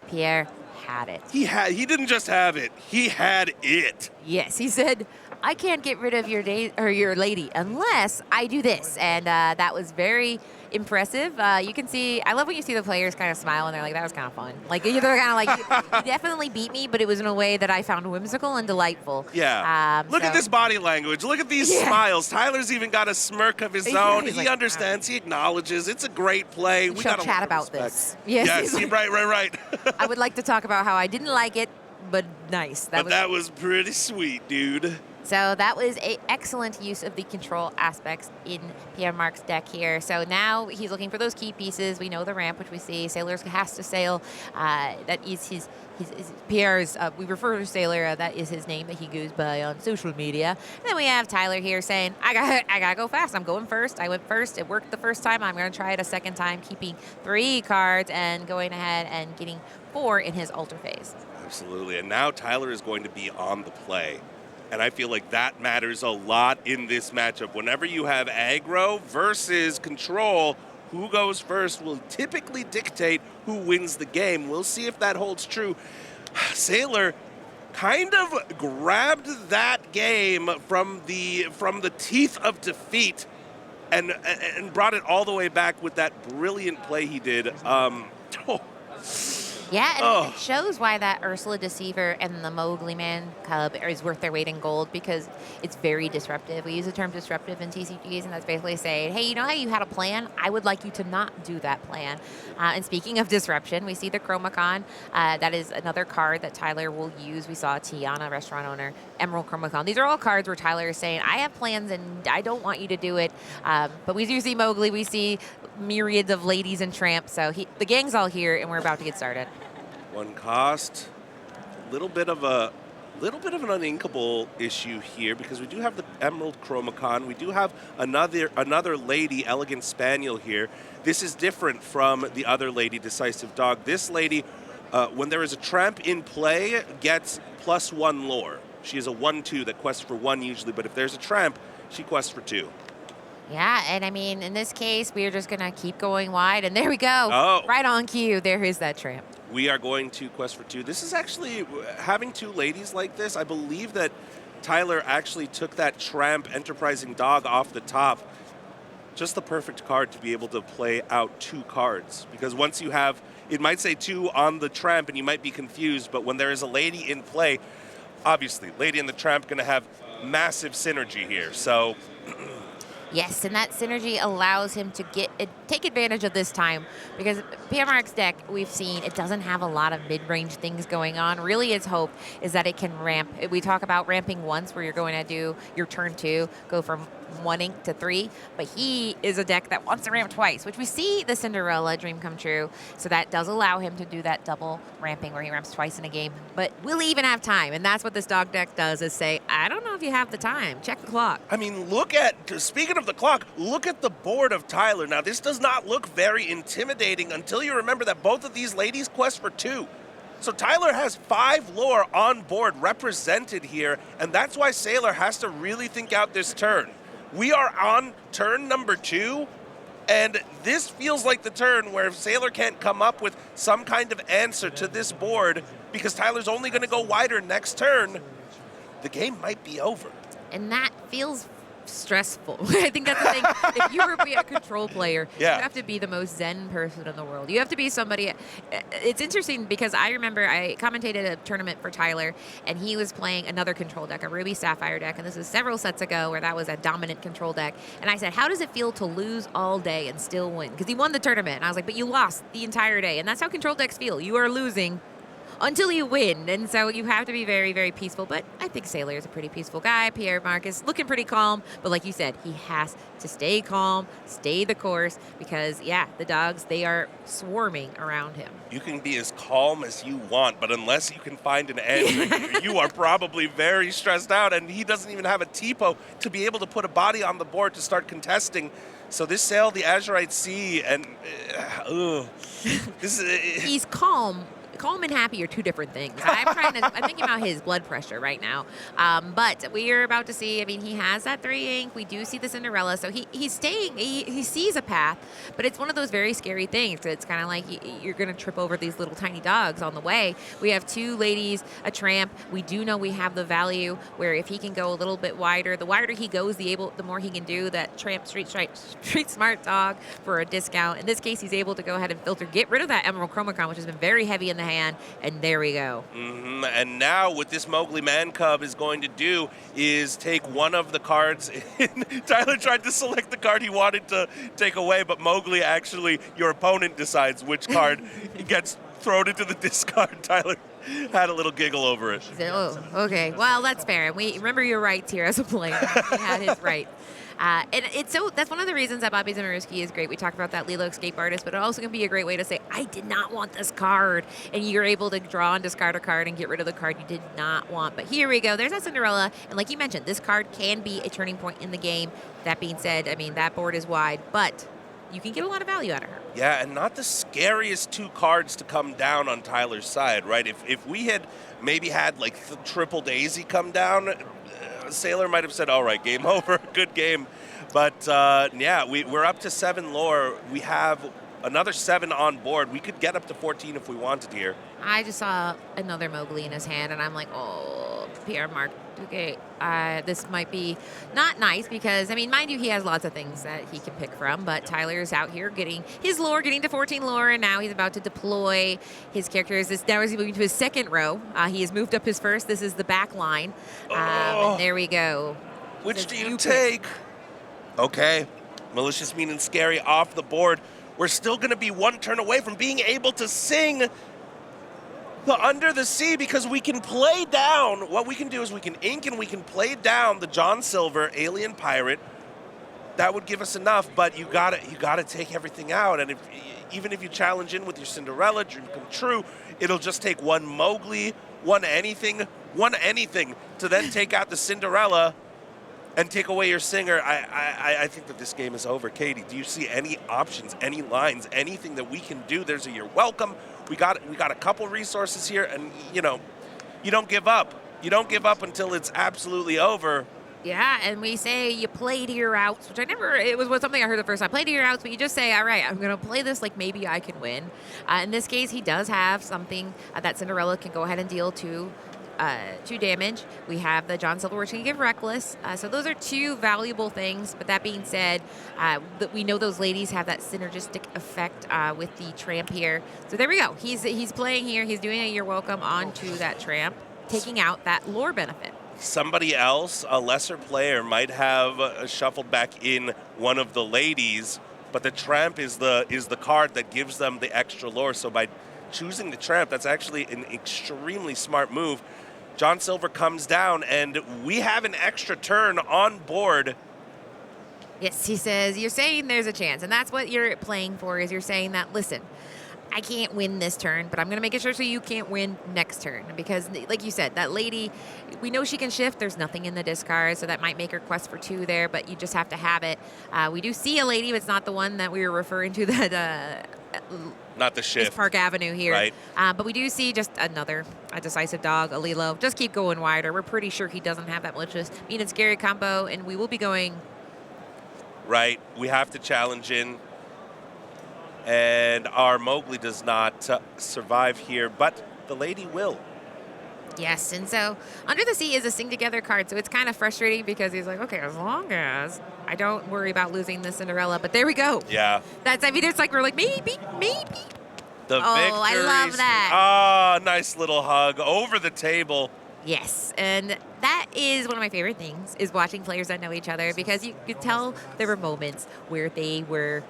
Pierre had it. He didn't just have it. He had it. Yes, he said, I can't get rid of your your lady unless I do this. And that was very impressive. You can see, I love when you see the players kind of smile and they're like, that was kind of fun. Like, they're kind of like, you definitely beat me, but it was in a way that I found whimsical and delightful. Yeah. Look at this body language. Look at these smiles. Tyler's even got a smirk of his own. He like, understands. He acknowledges. It's a great play. We got to chat about this. Yes, like, right. I would like to talk about how I didn't like it, but nice. That was pretty sweet, dude. So that was an excellent use of the control aspects in Pierre-Marc's deck here. So now he's looking for those key pieces. We know the ramp, which we see. Sailors has to sail. That is his Pierre's, we refer to Sailor, that is his name that he goes by on social media. And then we have Tyler here saying, I gotta go fast. I'm going first. I went first. It worked the first time. I'm going to try it a second time, keeping 3 cards and going ahead and getting 4 in his alter phase. Absolutely. And now Tyler is going to be on the play. And I feel like that matters a lot in this matchup. Whenever you have aggro versus control, who goes first will typically dictate who wins the game. We'll see if that holds true. Sailor kind of grabbed that game from the teeth of defeat and brought it all the way back with that brilliant play he did. Yeah, and it shows why that Ursula Deceiver and the Mowgli Man Cub is worth their weight in gold, because it's very disruptive. We use the term disruptive in TCGs, and that's basically saying, hey, you know how you had a plan? I would like you to not do that plan. And speaking of disruption, we see the Chromacon. That is another card that Tyler will use. We saw Tiana, restaurant owner, Emerald Chromacon. These are all cards where Tyler is saying, I have plans and I don't want you to do it. But we do see Mowgli. We see myriads of ladies and tramps. So the gang's all here, and we're about to get started. 1 cost, little bit of an uninkable issue here, because we do have the Emerald Chromacon. We do have another lady, Elegant Spaniel here. This is different from the other lady, Decisive Dog. This lady, when there is a tramp in play, gets +1 lore. She is a 1/2 that quests for 1 usually, but if there's a tramp, she quests for 2. Yeah, and I mean, in this case, we're just going to keep going wide, and there we go. Oh. Right on cue. There is that tramp. We are going to quest for 2. This is actually, having 2 ladies like this, I believe that Tyler actually took that tramp Enterprising Dog off the top. Just the perfect card to be able to play out 2 cards. Because once you have, it might say 2 on the tramp and you might be confused, but when there is a lady in play, obviously, lady and the tramp going to have massive synergy here. So Yes, and that synergy allows him to take advantage of this time, because Pierre-Marc's deck, we've seen, it doesn't have a lot of mid-range things going on. Really, its hope is that it can ramp. We talk about ramping once, where you're going to do your turn 2, go from 1 ink to 3, but he is a deck that wants to ramp twice, which we see the Cinderella dream come true. So that does allow him to do that double ramping where he ramps twice in a game. But will he even have time? And that's what this dog deck does, is say, I don't know if you have the time. Check the clock. I mean, speaking of the clock, look at the board of Tyler. Now, this does not look very intimidating until you remember that both of these ladies quest for 2. So Tyler has 5 lore on board represented here, and that's why Sailor has to really think out this turn. We are on turn number 2, and this feels like the turn where if Sailor can't come up with some kind of answer to this board, because Tyler's only going to go wider next turn, the game might be over. And that feels stressful. I think that's the thing. If you were to be a control player, you have to be the most zen person in the world. You have to be somebody. It's interesting because I remember I commentated a tournament for Tyler, and he was playing another control deck, a Ruby Sapphire deck, and this was several sets ago, where that was a dominant control deck. And I said, how does it feel to lose all day and still win? Because he won the tournament. And I was like, but you lost the entire day. And that's how control decks feel. You are losing until you win. And so you have to be very, very peaceful. But I think Sailor is a pretty peaceful guy. Pierre-Marc is looking pretty calm. But like you said, he has to stay calm, stay the course, because, the dogs, they are swarming around him. You can be as calm as you want, but unless you can find an answer, you are probably very stressed out. And he doesn't even have a TPO to be able to put a body on the board to start contesting. So this sail, the Azurite Sea, and He's calm calm and happy are two different things. I'm thinking about his blood pressure right now. But we are about to see, I mean, he has that 3 ink. We do see the Cinderella. So he's staying, he sees a path, but it's one of those very scary things. It's kind of like you're going to trip over these little tiny dogs on the way. We have 2 ladies, a tramp. We do know we have the value where if he can go a little bit wider, the wider he goes, the more he can do. That tramp street smart dog for a discount. In this case, he's able to go ahead and filter, get rid of that Emerald Chromacron, which has been very heavy in the hand, and there we go. Mm-hmm. And now what this Mowgli Man Cub is going to do is take one of the cards. Tyler tried to select the card he wanted to take away, but Mowgli actually, your opponent decides which card gets thrown into the discard. Tyler had a little giggle over it. Oh, okay. Well, that's fair. We remember your rights here as a player. He had his rights. And that's one of the reasons that Bobby Zimmerowski is great. We talked about that Lilo Escape Artist, but it also can be a great way to say, I did not want this card. And you're able to draw and discard a card and get rid of the card you did not want. But here we go. There's that Cinderella. And like you mentioned, this card can be a turning point in the game. That being said, I mean, that board is wide, but you can get a lot of value out of her. Yeah, and not the scariest 2 cards to come down on Tyler's side, right? If we had maybe had like Triple Daisy come down, Sailor might have said, all right, game over, good game. But yeah, we're up to 7 lore. We have another 7 on board. We could get up to 14 if we wanted here. I just saw another Mowgli in his hand, and I'm like, oh, Pierre Marc. Okay, this might be not nice because, I mean, mind you, he has lots of things that he can pick from, but Tyler's out here getting his lore, getting to 14 lore, and now he's about to deploy his characters. Now he's moving to his second row. He has moved up his first. This is the back line. And there we go. Which do you take? Okay, Malicious, Mean, and Scary off the board. We're still going to be 1 turn away from being able to sing the Under the Sea because we can play down. What we can do is we can ink and we can play down the John Silver Alien Pirate. That would give us enough, but you gotta take everything out. And even if you challenge in with your Cinderella, Dream Come True, it'll just take 1 Mowgli, 1 anything to then take out the Cinderella and take away your singer. I think that this game is over. Katie, do you see any options, any lines, anything that we can do? There's a you're welcome. We got a couple resources here, and you don't give up. You don't give up until it's absolutely over. Yeah, and we say you play to your outs, which it was something I heard the first time. Play to your outs, but you just say, all right, I'm going to play this like maybe I can win. In this case, he does have something that Cinderella can go ahead and deal 2 damage. We have the John Silver, which can give Reckless. So those are 2 valuable things. But that being said, we know those ladies have that synergistic effect with the Tramp here. So there we go. He's playing here. He's doing a You're Welcome onto that Tramp, taking out that lore benefit. Somebody else, a lesser player, might have shuffled back in one of the ladies, but the Tramp is the card that gives them the extra lore. So by choosing the Tramp, that's actually an extremely smart move. John Silver comes down, and we have an extra turn on board. Yes, he says, you're saying there's a chance, and that's what you're playing for, is you're saying that, listen, I can't win this turn, but I'm going to make it sure so you can't win next turn. Because, like you said, that lady, we know she can shift. There's nothing in the discard, so that might make her quest for 2 there, but you just have to have it. We do see a lady, but it's not the one that we were referring to that... not the shift. Park Avenue here. Right. But we do see just a decisive dog, a Lilo. Just keep going wider. We're pretty sure he doesn't have that malicious, mean and scary combo, and we will be going... Right. We have to challenge in. And our Mowgli does not survive here, but the lady will. Yes, and so Under the Sea is a Sing Together card, so it's kind of frustrating because he's like, okay, as long as I don't worry about losing the Cinderella, but there we go. Yeah. It's like we're like, maybe. The victory. I love that. Ah, nice little hug over the table. Yes, and that is one of my favorite things, is watching players that know each other, because you could tell there were moments where they were